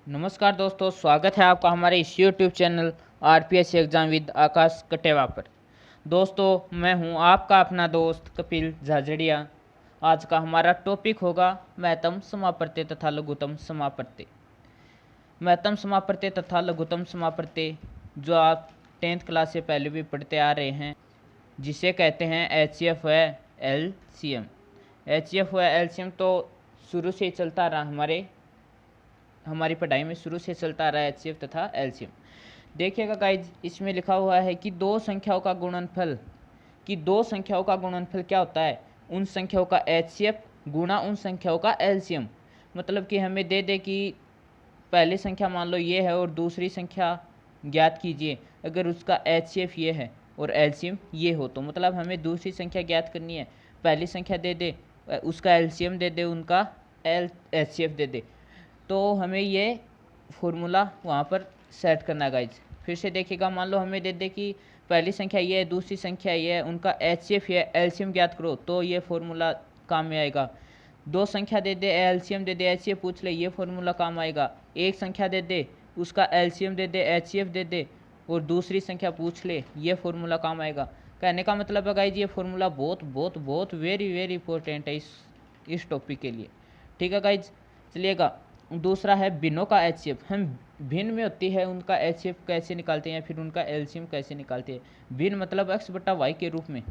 नमस्कार दोस्तों, स्वागत है आपका हमारे इस YouTube channel RPSC exam with Akash Katewa पर। दोस्तों, मैं हूं आपका अपना दोस्त कपिल झाझड़िया। आज का हमारा टॉपिक होगा महत्तम समापत्ति तथा लघुत्तम समापत्ति। महत्तम समापत्ति तथा लघुत्तम समापत्ति जो आप 10th क्लास से पहले भी पढ़ते आ रहे हैं, जिसे कहते हैं एचसीएफ व एलसीएम। एचसीएफ व एलसीएम तो शुरू से ही चलता रहा, हमारी पढ़ाई में शुरू से चलता रहा है एचसीएफ तथा एलसीएम। देखिएगा गाइज, इसमें लिखा हुआ है कि दो संख्याओं का गुणनफल क्या होता है? उन संख्याओं का एचसीएफ गुणा उन संख्याओं का एलसीएम। मतलब कि हमें दे दे कि पहली संख्या मान लो ये है और दूसरी संख्या ज्ञात कीजिए। अगर उसका एचसीएफ ये है और एलसीएम ये हो, तो मतलब हमें दूसरी संख्या ज्ञात करनी है। पहली संख्या दे दे, उसका एलसीएम दे दे, उनका एचसीएफ दे दे, तो हमें ये फॉर्मूला वहाँ पर सेट करना है गाइज। फिर से देखिएगा, मान लो हमें दे दे कि पहली संख्या ये है, दूसरी संख्या ये है, उनका एचसीएफ ये एलसीएम ज्ञात करो, तो ये फॉर्मूला काम में आएगा। दो संख्या दे दे, एलसीएम दे दे, एचसीएफ पूछ ले, ये फॉर्मूला काम आएगा। एक संख्या दे दे, उसका एलसीएम दे दे, एचसीएफ दे दे और दूसरी संख्या पूछ ले, ये फॉर्मूला काम आएगा। कहने का मतलब है गाइज, ये फॉर्मूला बहुत बहुत बहुत वेरी वेरी इंपॉर्टेंट है इस टॉपिक के लिए। ठीक है गाइज, चलिएगा। दूसरा है भिन्नों का एचसीएफ। हम भिन्न में होती है उनका एचसीएफ कैसे निकालते हैं, फिर उनका एलसीएम कैसे निकालते हैं। भिन्न मतलब एक्स बट्टा वाई के रूप में।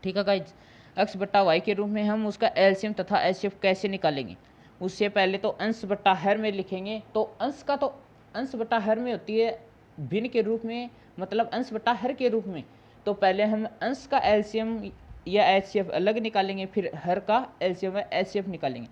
ठीक है गाइज, एक्स बट्टा वाई के रूप में हम उसका एलसीएम तथा एचसीएफ कैसे निकालेंगे? उससे पहले तो अंश बट्टा हर में लिखेंगे। तो अंश बट्टा हर में होती है भिन्न के रूप में, मतलब अंश बट्टा हर के रूप में। तो पहले हम अंश का एलसीएम या एचसीएफ अलग निकालेंगे, फिर हर का एलसीएम या एचसीएफ निकालेंगे।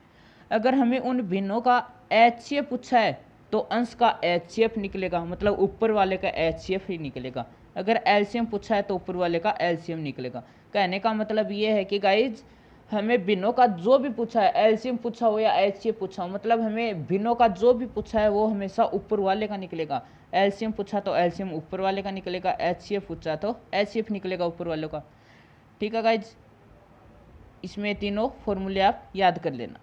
अगर हमें उन भिन्नों का एचसीएफ पूछा है तो अंश का एचसीएफ निकलेगा, मतलब ऊपर वाले का एचसीएफ ही निकलेगा। अगर एलसीएम पूछा है तो ऊपर वाले का एलसीएम निकलेगा। कहने का मतलब ये है कि गाइज, हमें भिन्नों का जो भी पूछा है, एलसीएम पूछा हो या एचसीएफ पूछा हो, मतलब हमें भिन्नों का जो भी पूछा है वो हमेशा ऊपर वाले का निकलेगा। एलसीएम पूछा तो एलसीएम ऊपर वाले का निकलेगा, एचसीएफ पूछा तो एचसीएफ निकलेगा ऊपर वाले का। ठीक है गाइज, इसमें तीनों फॉर्मूले आप याद कर लेना।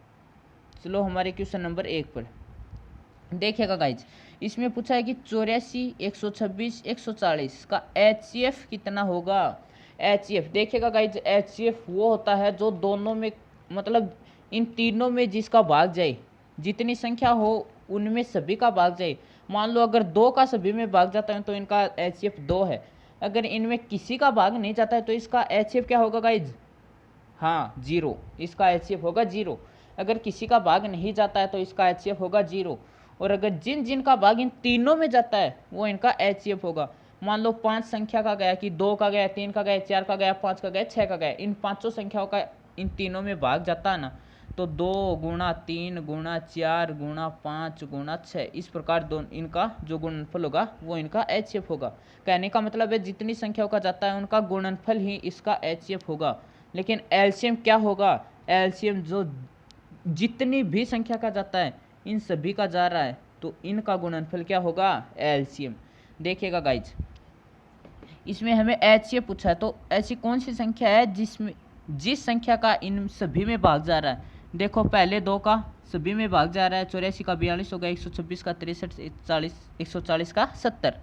चलो हमारे क्वेश्चन नंबर 1 पर देखिएगा गाइज। इसमें पूछा है कि 84, 126, 140 का एचसीएफ कितना होगा? एचसीएफ देखिएगा गाइज, एचसीएफ वो होता है जो दोनों में, मतलब इन तीनों में जिसका भाग जाए, जितनी संख्या हो उनमें सभी का भाग जाए। मान लो अगर 2 का सभी में भाग जाता है तो इनका एचसीएफ 2 है। अगर इनमें किसी का भाग नहीं जाता है तो इसका एचसीएफ क्या होगा गाइज? हाँ, 0। इसका एचसीएफ होगा 0। अगर किसी का भाग नहीं जाता है तो इसका एचसीएफ होगा 0। और अगर जिन जिन का भाग इन तीनों में जाता है वो इनका एचसीएफ होगा। मान लो 5 संख्या का गया, कि 2 का गया, 3 का गया, 4 का गया, 5 का गया, 6 का गया, इन पांचों संख्याओं का इन तीनों में भाग जाता है ना, तो 2 गुणा 3 गुणा 4 गुणा 5 गुणा 6, इस प्रकार इनका जो गुणनफल होगा वो इनका एचसीएफ होगा। कहने का मतलब है जितनी संख्याओं का जाता है उनका गुणनफल ही इसका एचसीएफ होगा। लेकिन एलसीएम क्या होगा? एलसीएम जो जितनी भी संख्या का जाता है, इन सभी का जा रहा है, तो इनका गुणनफल क्या होगा? एलसीएम। देखिएगा गाइज, इसमें हमें एचसीएफ पूछा है, तो ऐसी कौन सी संख्या है जिस संख्या का इन सभी में भाग जा रहा है? देखो, पहले 2 का सभी में भाग जा रहा है, 84 का 42 होगा, 126 का 63, 140 का 70।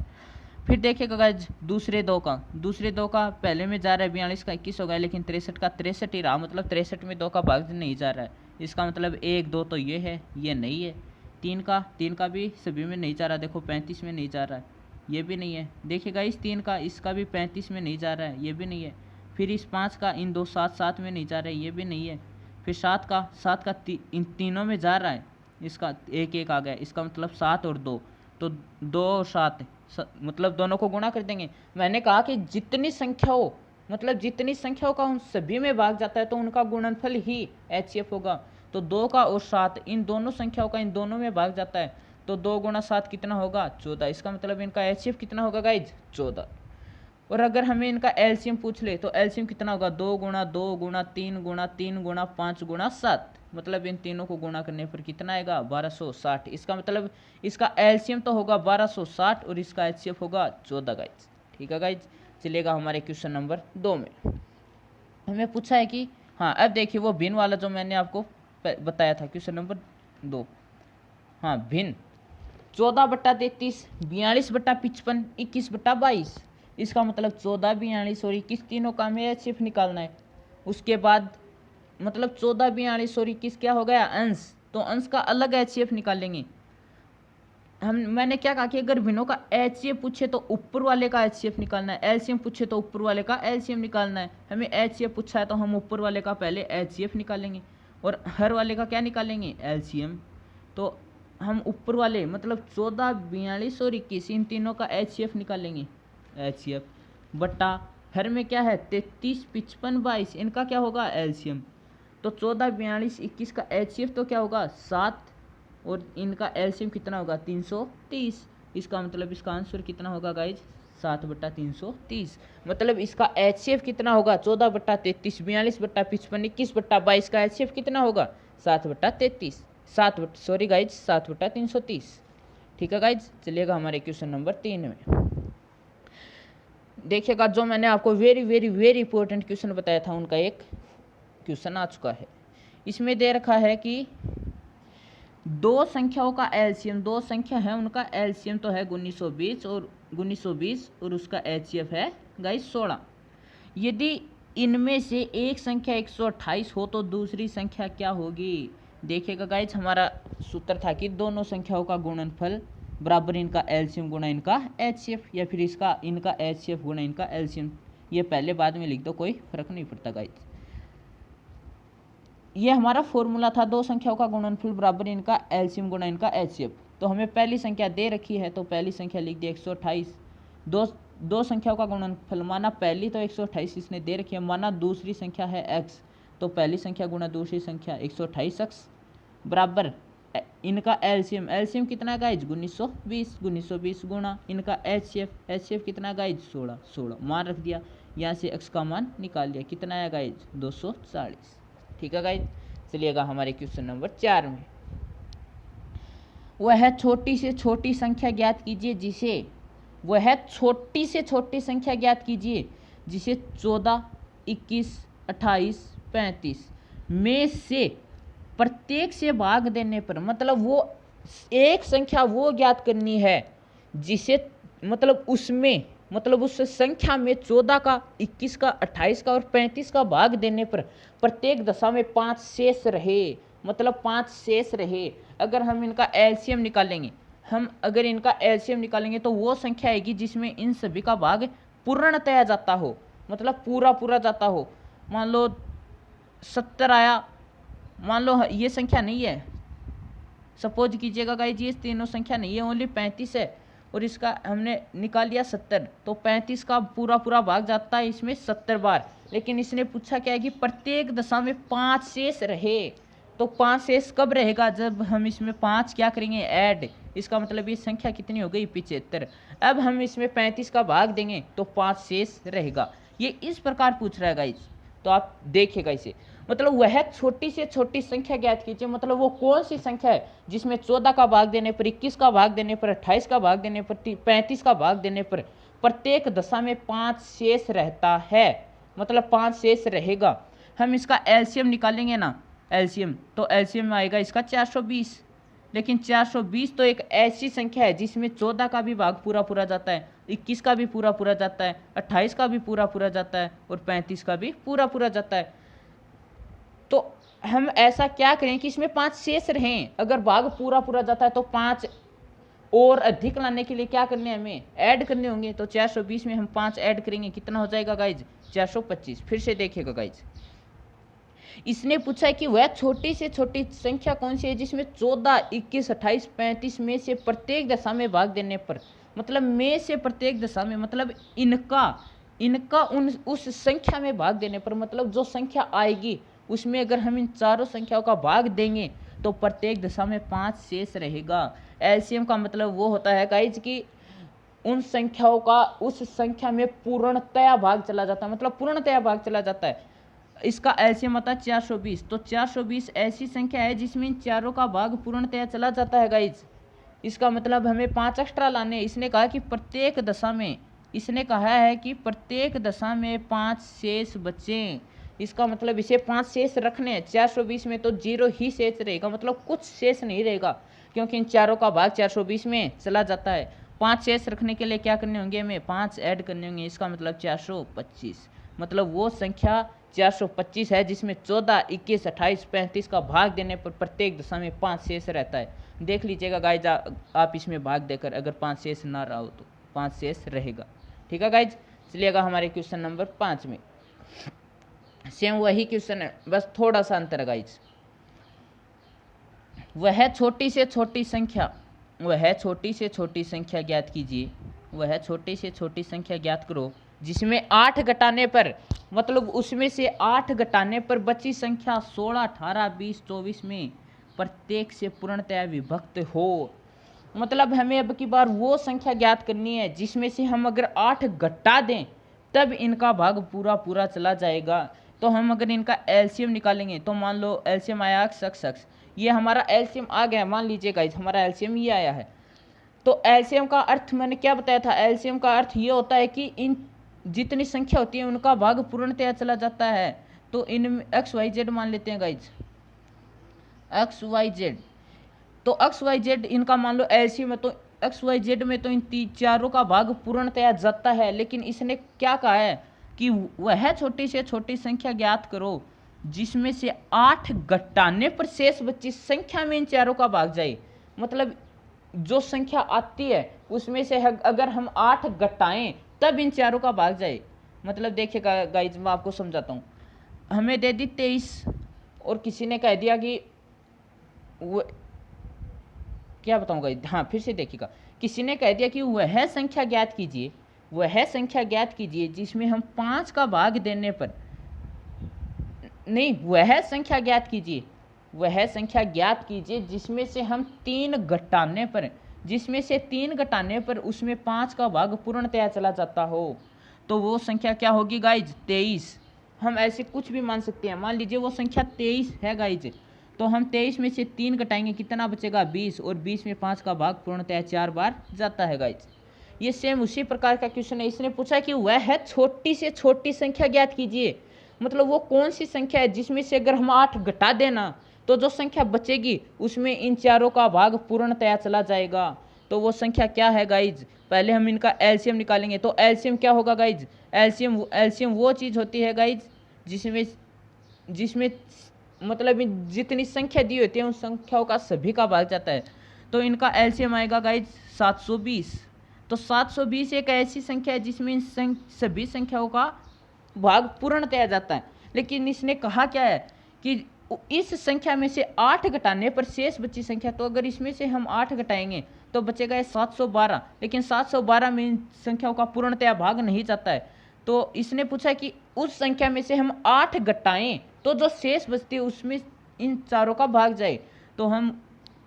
फिर देखिएगा गाइज, दूसरे दो का पहले में जा रहा है, 42 का 21 हो गया, लेकिन 63 का 63 ही रहा, मतलब 63 में 2 का भाग नहीं जा रहा है। इसका मतलब 1 2 तो ये है, ये नहीं है। 3 का भी सभी में नहीं जा रहा, देखो 35 में नहीं जा रहा है, ये भी नहीं है। देखिएगा इस 3 का, इसका भी 35 में नहीं जा रहा है, ये भी नहीं है। फिर इस 5 का, इन दो 7 में नहीं जा रहा है, ये भी नहीं है। फिर 7 का इन तीनों में जा रहा है, इसका 1 1 आ गया, इसका मतलब 7 और 2, तो 2 और 7 मतलब दोनों को गुणा कर देंगे। मैंने कहा कि जितनी संख्या हो, मतलब जितनी संख्याओं का उन सभी में भाग जाता है तो उनका गुणनफल ही एचसीएफ होगा। तो 2 का और 7, इन दोनों संख्याओं का इन दोनों में भाग जाता है, तो 2 गुणा 7 कितना होगा? 14। इसका मतलब इनका एचसीएफ कितना होगा गाइज? 14। और अगर हमें इनका एलसीएम पूछ ले तो एलसीएम कितना होगा? 2 गुणा 2 गुणा 3 गुणा 3 गुणा 5 गुणा 7, मतलब इन तीनों को गुणा करने पर कितना आएगा? 1260। इसका मतलब इसका एलसीएम तो होगा 1260 और इसका एचसीएफ होगा 14 गाइज। ठीक है गाइज, चलेगा हमारे क्वेश्चन नंबर 2 में। हमें पूछा है कि, हाँ अब देखिए वो भिन्न वाला जो मैंने आपको बताया था, क्वेश्चन नंबर 2। हाँ, भिन्न 14/33, 42/55, 21/22। इसका मतलब 14, 42 और 21 तीनों का हमें HCF निकालना है। उसके बाद मतलब 14, 42 और 21 क्या हो गया, अंश, तो अंश का अलग HCF निकालेंगे मैंने क्या कहा कि अगर भिन्नों का HCF पूछे तो ऊपर वाले का HCF निकालना है, LCM पूछे तो ऊपर वाले का LCM निकालना है। हमें HCF पूछा है तो हम ऊपर वाले का पहले HCF निकालेंगे और हर वाले का क्या निकालेंगे, LCM। तो हम ऊपर वाले मतलब 14, 42 और 21 इन तीनों का HCF निकालेंगे, HCF बट्टा हर में क्या है 33, 55, 22 इनका क्या होगा LCM। तो 14, 42, 21 का HCF तो क्या होगा 7 और इनका LCM कितना होगा 330। इसका मतलब इसका आंसर कितना होगा गाइज 7/330। मतलब इसका HCF कितना होगा 14/33, 42/55, 21/22 का HCF कितना होगा 7/33, 7/330। ठीक है गाइज, चलिएगा हमारे क्वेश्चन नंबर 3 में। देखिएगा जो मैंने आपको very very very important question बताया था उनका एक क्वेश्चन आ चुका है। इसमें दे रखा है कि दो संख्याओं का LCM, दो संख्या है उनका LCM तो है 1920 और उसका HCF है गाइस 16। यदि इनमें से एक संख्या 128 हो तो दूसरी संख्या क्या होगी। देखिएगा गाइस हमारा सूत्र था कि दोनों संख्याओं का गुणनफल बराबर इनका LCM गुणा इनका HCF या फिर इनका HCF गुणा इनका LCM। ये पहले बाद में लिख दो, कोई फर्क नहीं पड़ता गाइस। ये हमारा फॉर्मूला था, दो संख्याओं का गुणनफल बराबर इनका LCM गुणा इनका HCF। तो हमें पहली संख्या दे रखी है तो पहली संख्या लिख दी 128। दो संख्याओं का गुणनफल माना पहली तो 128 इसने दे रखी है, माना दूसरी संख्या है x तो पहली संख्या गुणा दूसरी संख्या 128x बराबर इनका LCM कितना है गाइज 1920 गुणा इनका HCF कितना गाइज 16 मान रख दिया, यहाँ से x का मान निकाल लिया, कितना है गाइज 240। ठीक है गाइज, चलिएगा हमारे क्वेश्चन नंबर 4 में। वह छोटी से छोटी संख्या ज्ञात कीजिए जिसे 14, 21, 28, 35 में से प्रत्येक से भाग देने पर, मतलब वो एक संख्या वो ज्ञात करनी है जिसे मतलब उस संख्या में 14 का, 21 का, 28 का और 35 का भाग देने पर प्रत्येक दशा में 5 शेष रहे, मतलब 5 शेष रहे। अगर हम इनका LCM निकालेंगे तो वो संख्या आएगी जिसमें इन सभी का भाग पूर्णतया जाता हो, मतलब पूरा जाता हो। मान लो 70 आया, मान लो ये संख्या नहीं है, सपोज कीजिएगा गाइस ये तीनों संख्या नहीं है, ओनली 35 है और इसका हमने निकाल लिया 70, तो 35 का पूरा भाग जाता है इसमें 70 बार। लेकिन इसने पूछा क्या है कि प्रत्येक दशा में 5 शेष रहे, तो 5 शेष कब रहेगा जब हम इसमें 5 क्या करेंगे ऐड, इसका मतलब ये संख्या कितनी हो गई 75। अब हम इसमें 35 का भाग देंगे तो 5 शेष रहेगा। ये इस प्रकार पूछ रहा है गाइस, तो आप देखिएगा इसे, मतलब वह छोटी से छोटी संख्या ज्ञात कीजिए, मतलब वो कौन सी संख्या है जिसमें 14 का भाग देने पर, 21 का भाग देने पर, 28 का भाग देने पर, 35 का भाग देने पर प्रत्येक दशा में 5 शेष रहता है, मतलब 5 शेष रहेगा। हम इसका LCM निकालेंगे ना, LCM तो LCM में आएगा इसका 420। लेकिन 420 तो एक ऐसी संख्या है जिसमें 14 का भी भाग पूरा जाता है, 21 का भी पूरा जाता है, 28 का भी पूरा जाता है और 35 का भी पूरा जाता है। तो हम ऐसा क्या करें कि इसमें 5 शेष रहें। अगर भाग पूरा जाता है तो 5 और अधिक लाने के लिए क्या करने हमें ऐड करने होंगे। तो 420 में हम 5 ऐड करेंगे, कितना हो जाएगा गाइज 425। फिर से देखिएगा गाइज, इसने पूछा है कि वह छोटी से छोटी संख्या कौन सी है जिसमें 14, 21, 28, 35 में से प्रत्येक दशा में भाग देने पर, मतलब में से प्रत्येक दशा में, मतलब इनका उस संख्या में भाग देने पर, मतलब जो संख्या आएगी उसमें अगर हम इन चारों संख्याओं का भाग देंगे तो प्रत्येक दशा में 5 शेष रहेगा। LCM का मतलब वो होता है गाइज कि उन संख्याओं का उस संख्या में पूर्णतया भाग चला जाता है, मतलब पूर्णतया भाग चला जाता है। इसका LCM आता है 420, तो 420 ऐसी संख्या है जिसमें इन चारों का भाग पूर्णतया चला जाता है गाइज। इसका मतलब हमें 5 एक्स्ट्रा लाने। इसने कहा कि प्रत्येक दशा में, इसने कहा है कि प्रत्येक दशा में 5 शेष बचें, इसका मतलब इसे 5 शेष रखने हैं। 420 में तो 0 ही शेष रहेगा, मतलब कुछ शेष नहीं रहेगा, क्योंकि इन चारों का भाग 420 में चला जाता है। 5 शेष रखने के लिए क्या करने होंगे, हमें 5 ऐड करने होंगे, इसका मतलब 425। मतलब वो संख्या 425 है जिसमें 14, 21, 28, 35 का भाग देने पर प्रत्येक दशा में 5 शेष रहता है। देख लीजिएगा गाइज आप इसमें भाग देकर, अगर 5 शेष ना रहा हो तो 5 शेष रहेगा। ठीक है गाइज, चलिएगा हमारे क्वेश्चन नंबर 5 में। सेम वही क्वेश्चन है, बस थोड़ा सा अंतर है गाइज। वह छोटी से छोटी संख्या ज्ञात कीजिए। वह छोटी से छोटी संख्या ज्ञात करो जिसमें 8 घटाने पर, मतलब उसमें से 8 घटाने पर बची संख्या 16, 18, 20, 24 में प्रत्येक से पूर्णतया विभक्त हो। मतलब हमें अब की बार वो संख्या ज्ञात करनी है जिसमें से हम अगर 8 घटा दें तब इनका भाग पूरा पूरा चला जाएगा। तो हम अगर इनका एलसीएम निकालेंगे तो मान लो एलसीएम आया x, ये हमारा एलसीएम आ गया, मान लीजिए गाइस हमारा एलसीएम ये आया है। तो एलसीएम का अर्थ मैंने क्या बताया था, एलसीएम का अर्थ ये होता है कि इन जितनी संख्या होती है उनका भाग पूर्णतया चला जाता है। तो इन XYZ मान लेते हैं गाइज, XYZ। तो XYZ इनका मान लो एलसीएम है, तो XYZ में तो इन चारों का भाग पूर्णतया जाता है। लेकिन इसने क्या कहा है कि वह छोटी से छोटी संख्या ज्ञात करो जिसमें से 8 घटाने पर शेष बची संख्या में इन चारों का भाग जाए। मतलब जो संख्या आती है उसमें से अगर हम 8 घटाएं तब इन चारों का भाग जाए। मतलब देखिएगा गाइज मैं आपको समझाता हूँ, हमें दे दी 23 और किसी ने कह दिया कि वो क्या बताऊँ गाइज, हाँ फिर से देखिएगा, किसी ने कह दिया कि वह संख्या ज्ञात कीजिए जिसमें हम 5 का भाग देने पर, नहीं वह संख्या ज्ञात कीजिए जिसमें से हम 3 घटाने पर उसमें 5 का भाग पूर्णतया चला जाता हो। तो वो संख्या क्या होगी गाइज, 23। हम ऐसे कुछ भी मान सकते हैं, मान लीजिए वो संख्या 23 है गाइज, तो हम 23 में से 3 घटाएंगे, कितना बचेगा 20, और 20 में 5 का भाग पूर्णतया 4 बार जाता है गाइज। ये सेम उसी प्रकार का क्वेश्चन है। इसने पूछा कि वह छोटी से छोटी संख्या ज्ञात कीजिए, मतलब वो कौन सी संख्या है जिसमें से अगर हम 8 घटा देना तो जो संख्या बचेगी उसमें इन चारों का भाग पूर्णतया चला जाएगा। तो वो संख्या क्या है गाइज, पहले हम इनका एलसीएम निकालेंगे। तो एलसीएम क्या होगा गाइज, एलसीएम वो चीज़ होती है गाइज जिसमें मतलब जितनी संख्या दी होती है उन संख्याओं का सभी का भाग जाता है। तो इनका एलसीएम आएगा गाइज 720। तो 720 एक ऐसी संख्या है जिसमें इन सभी संख्याओं का भाग पूर्णतया जाता है। लेकिन इसने कहा क्या है कि इस संख्या में से 8 घटाने पर शेष बची संख्या, तो अगर इसमें से हम 8 घटाएंगे तो बचेगा 712, लेकिन 712 में इन संख्याओं का पूर्णतया भाग नहीं जाता है। तो इसने पूछा कि उस संख्या में से हम 8 घटाएं तो जो शेष बचती है उसमें इन चारों का भाग जाए। तो हम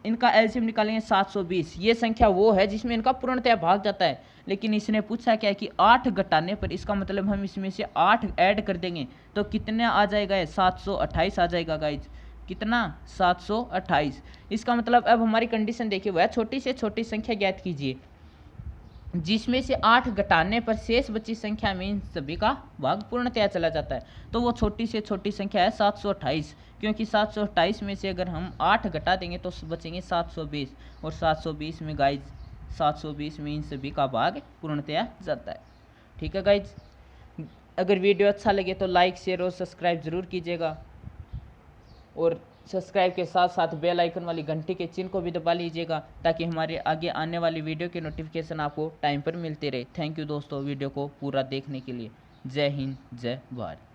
इनका एलसीएम निकालेंगे 720। ये संख्या वो है जिसमें इनका पूर्णतया भाग जाता है। लेकिन इसने पूछा क्या कि 8 घटाने पर, इसका मतलब हम इसमें से 8 ऐड कर देंगे तो कितने आ जाएगा, 728 आ जाएगा गाइज। कितना, 728। इसका मतलब अब हमारी कंडीशन देखिए, वह छोटी से छोटी संख्या ज्ञात कीजिए जिसमें से 8 घटाने पर शेष बची संख्या में इन सभी का भाग पूर्णतया चला जाता है। तो वो छोटी से छोटी संख्या है 728, क्योंकि 728 में से अगर हम 8 घटा देंगे तो बचेंगे 720, और 720 में गाइज 720 में इन सभी का भाग पूर्णतया जाता है। ठीक है गाइज, अगर वीडियो अच्छा लगे तो लाइक, शेयर और सब्सक्राइब ज़रूर कीजिएगा, और सब्सक्राइब के साथ साथ बेल आइकन वाली घंटी के चिन्ह को भी दबा लीजिएगा ताकि हमारे आगे आने वाली वीडियो के नोटिफिकेशन आपको टाइम पर मिलते रहे। थैंक यू दोस्तों वीडियो को पूरा देखने के लिए। जय हिंद, जय भारत।